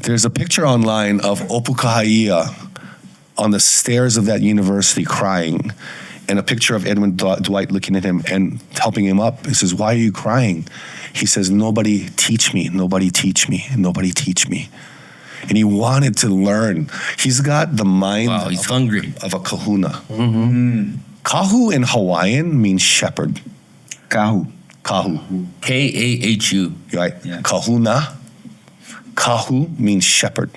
There's a picture online of Opukahaia on the stairs of that university crying, and a picture of Edwin Dwight looking at him and helping him up. He says, "Why are you crying?" He says, "Nobody teach me, nobody teach me, nobody teach me." And he wanted to learn. He's got the mind He's hungry. of a kahuna. Kahu in Hawaiian means shepherd. Kahu. Kahu, Kahu. right? Yeah. Kahuna. Kahu means shepherd.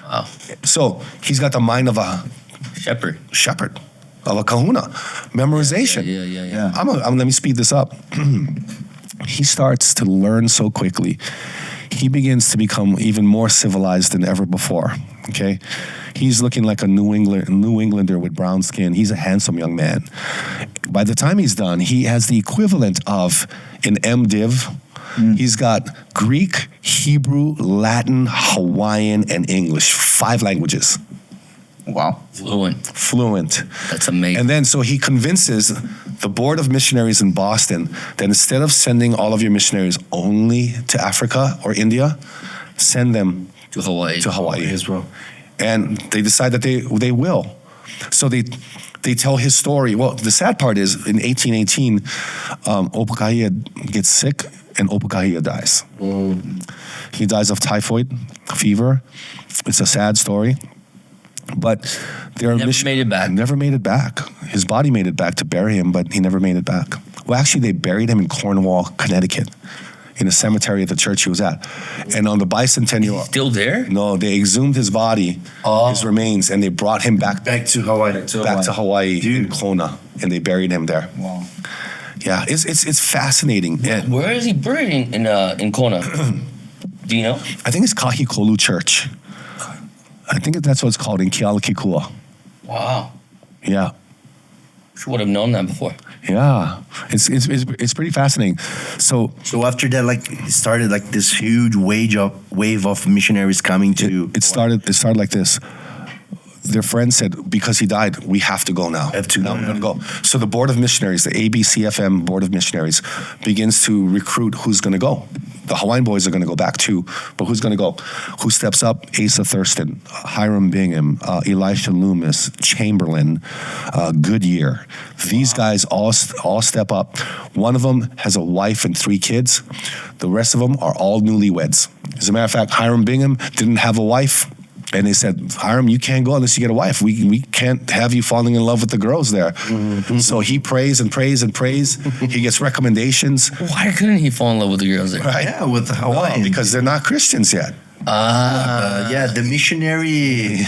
Wow. So he's got the mind of a Shepherd. shepherd, of a kahuna. Memorization. Yeah. Let me speed this up. He starts to learn so quickly. He begins to become even more civilized than ever before. Okay, he's looking like a New Englander with brown skin. He's a handsome young man. By the time he's done, he has the equivalent of an MDiv. He's got Greek, Hebrew, Latin, Hawaiian, and English. 5 languages. Wow. Fluent. That's amazing. And then so he convinces the Board of Missionaries in Boston that instead of sending all of your missionaries only to Africa or India, send them to Hawaii. to Hawaii. As well. And they decide that they will. So they tell his story. Well, the sad part is in 1818, Opukahaia gets sick and Opukahaia dies. He dies of typhoid fever. It's a sad story. But their Never made it back. Never made it back. His body made it back to bury him, but he never made it back. Well, actually, they buried him in Cornwall, Connecticut, in a cemetery at the church he was at. And on the bicentennial, Still there? no, they exhumed his body, his remains, and they brought him back Back to Hawaii. to Hawaii in Kona, and they buried him there. Wow. Yeah, it's fascinating. And Where is he buried in Kona? Do you know? I think it's Kahikolu Church. I think that's what it's called in Kealakekua. Wow. Yeah. Would have known that before. Yeah, it's pretty fascinating. So after that, like, it started like this huge wave of missionaries coming to. it started like this. Their friend said, because he died, we have to go now. Have to now go, we're going to go. So the Board of Missionaries, the ABCFM Board of Missionaries, begins to recruit who's going to go. The Hawaiian boys are going to go back too, but who's going to go? Who steps up? Asa Thurston, Hiram Bingham, Elisha Loomis, Chamberlain, Goodyear. These guys all step up. One of them has a wife and 3 kids. The rest of them are all newlyweds. As a matter of fact, Hiram Bingham didn't have a wife. And they said, Hiram, you can't go unless you get a wife. We can't have you falling in love with the girls there. So he prays and prays and prays. He gets recommendations. Why couldn't he fall in love with the girls there? Right? Yeah, with the Hawaiian. No, because they're not Christians yet. Yeah, the missionary.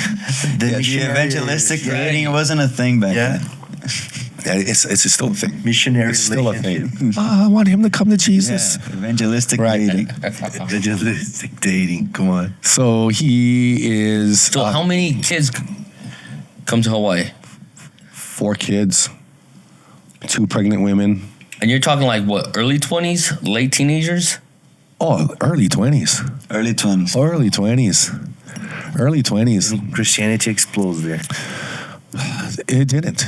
The evangelistic dating wasn't a thing back then. Yeah, it's still a thing. Missionary It's still a relationship. thing. I want him to come to Jesus. Yeah, evangelistic Right. dating. Evangelistic dating. Come on. So he is So how many kids come to Hawaii? 4 kids, 2 pregnant women. And you're talking like what, early 20s, late teenagers? Oh, early 20s. Early 20s. Early 20s. Early 20s. Christianity explodes there. It didn't.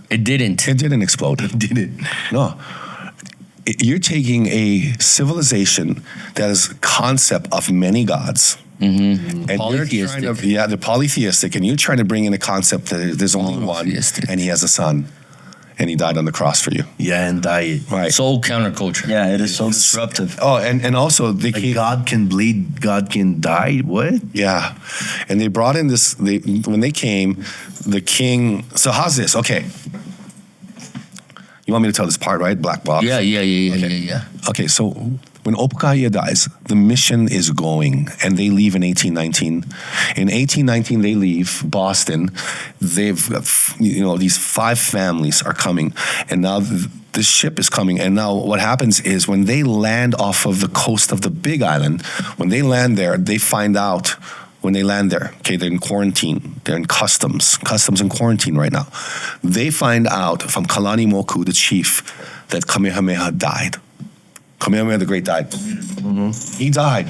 It didn't. It didn't explode. Did it? No. You're taking a civilization that is a concept of many gods. And Polytheistic. they're polytheistic, and you're trying to bring in a concept that there's only one, Monotheistic. and he has a son, and he died on the cross for you. Yeah, and diet. Right. So counterculture. Yeah, it is so disruptive. Oh, and also they Like came, God can bleed, God can die. What? yeah, and they brought in this. When they came, the king. So how's this? Okay, you want me to tell this part, right? Black box. Yeah. Okay, so when Opukahaia dies, the mission is going, and they leave in 1819. In 1819, they leave Boston. They've got, these 5 families are coming, and now this ship is coming. And now what happens is when they land off of the coast of the Big Island, when they land there, they find out when they land there, okay, they're in quarantine. They're in customs and quarantine right now. They find out from Kalani Moku, the chief, that Kamehameha died. Kamehameha the Great died. He died.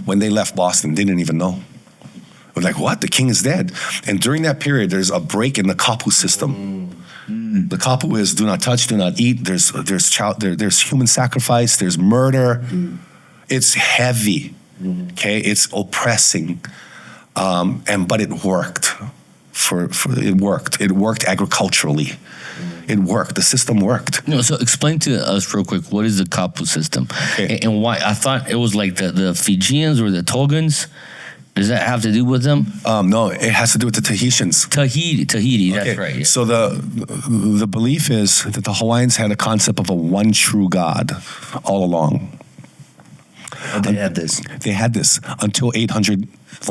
When they left Boston, they didn't even know. They're like, what? The king is dead. And during that period, there's a break in the kapu system. The kapu is do not touch, do not eat. There's human sacrifice. There's murder. It's heavy. Okay, it's oppressing, but it worked. It worked. It worked agriculturally. It worked. The system worked. No, so explain to us real quick, what is the Kapu system? Okay. And why? I thought it was like the Fijians or the Togans. Does that have to do with them? No, it has to do with the Tahitians. Tahiti, that's Okay, right. Yeah. So the belief is that the Hawaiians had a concept of a one true God all along. Oh, they had this. They had this until 800.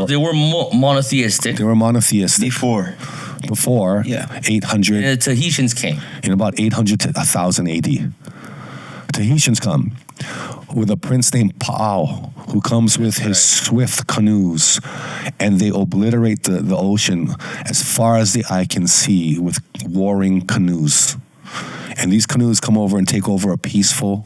They were monotheistic. They were monotheistic before Yeah. 800. And the Tahitians came. In about 800 to 1000 AD. Tahitians come with a prince named Pa'ao, who comes with his swift canoes, and they obliterate the ocean as far as the eye can see with warring canoes. And these canoes come over and take over a peaceful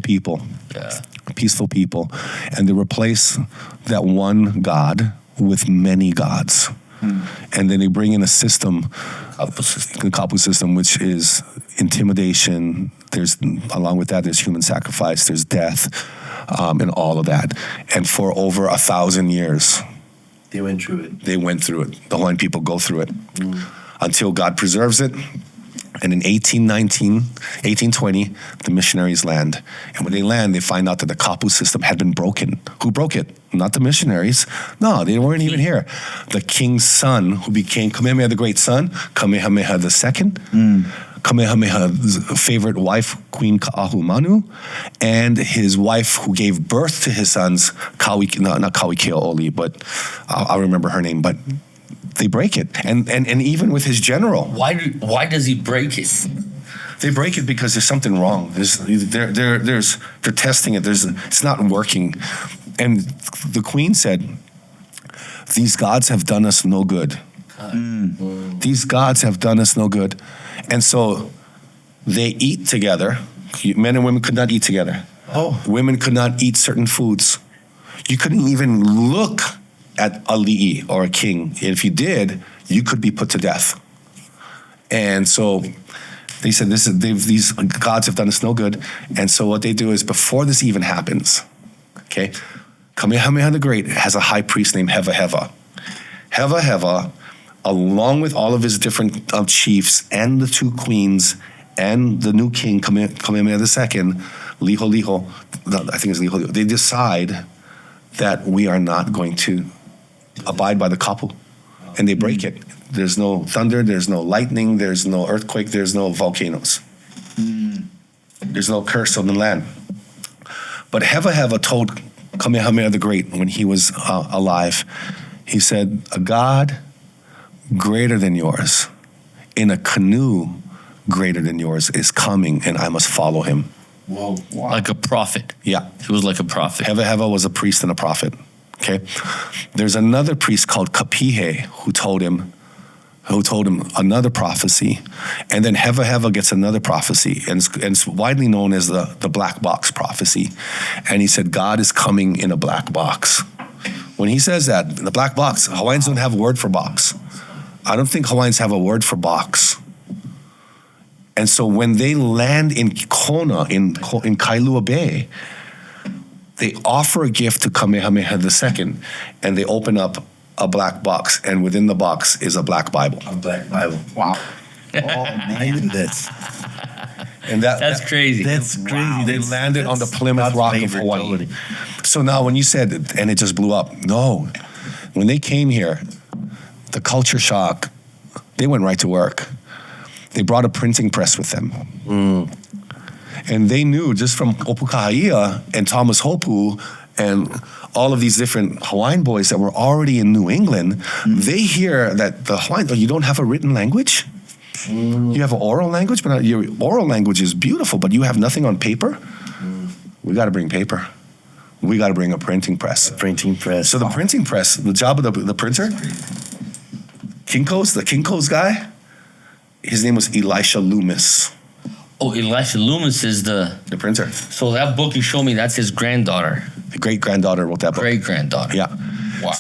people. Yeah. Peaceful people. And they replace that one God with many gods. And then they bring in a system, the Kapu system, which is intimidation. Along with that, there's human sacrifice, there's death, and all of that. And for over 1,000 years, They went through it. they went through it. The Hawaiian people go through it until God preserves it. And in 1820, the missionaries land. And when they land, they find out that the Kapu system had been broken. Who broke it? Not the missionaries. No, they weren't even here. The king's son, who became Kamehameha the Great Son, Kamehameha II, Kamehameha's favorite wife, Queen Ka'ahumanu, and his wife who gave birth to his sons, not Kauikeaoli, but I'll remember her name, but they break it. And even with his general. Why does he break it? They break it because there's something wrong. They're testing it. It's not working. And the queen said, "These gods have done us no good. These gods have done us no good." And so they eat together. Men and women could not eat together. Oh. Women could not eat certain foods. You couldn't even look at a li'i or a king. If you did, you could be put to death. And so they said, these gods have done us no good. And so what they do is, before this even happens, okay, Kamehameha the Great has a high priest named Hewa Hewa. Hewa Hewa, along with all of his different chiefs and the two queens and the new king, Kamehameha II, Liho, I think it's Liho, they decide that we are not going to abide by the Kapu. And they break it. There's no thunder, there's no lightning, there's no earthquake, there's no volcanoes. There's no curse on the land. But Hewa Hewa told Kamehameha the Great when he was alive, he said, "A God greater than yours in a canoe greater than yours is coming, and I must follow him." Whoa. Like a prophet. Yeah. He was like a prophet. Hewa Hewa was a priest and a prophet. Okay. There's another priest called Kapihe who told him another prophecy. And then Hewa Hewa gets another prophecy. And it's widely known as the black box prophecy. And he said, God is coming in a black box. When he says that, the black box, Hawaiians don't have a word for box. I don't think Hawaiians have a word for box. And so when they land in Kona, in Kailua Bay, they offer a gift to Kamehameha II, and they open up a black box, and within the box is a black Bible. A black Bible. Wow. Oh, man. I knew this. And That's crazy. That's crazy. They landed on the Plymouth Rock of Hawaii. Totally. So now when you said, and it just blew up, no. When they came here, the culture shock, they went right to work. They brought a printing press with them. And they knew just from Opukahaia and Thomas Hopu and all of these different Hawaiian boys that were already in New England, they hear that the Hawaiian, you don't have a written language? You have an oral language, but your oral language is beautiful, but you have nothing on paper? We got to bring paper. We got to bring a printing press. Printing press. So the printing press, the job of the printer, the Kinko's guy, his name was Elisha Loomis, Oh, Elisha Loomis is the printer. so that book you showed me, that's his granddaughter. The great-granddaughter wrote that book. Great granddaughter. Yeah.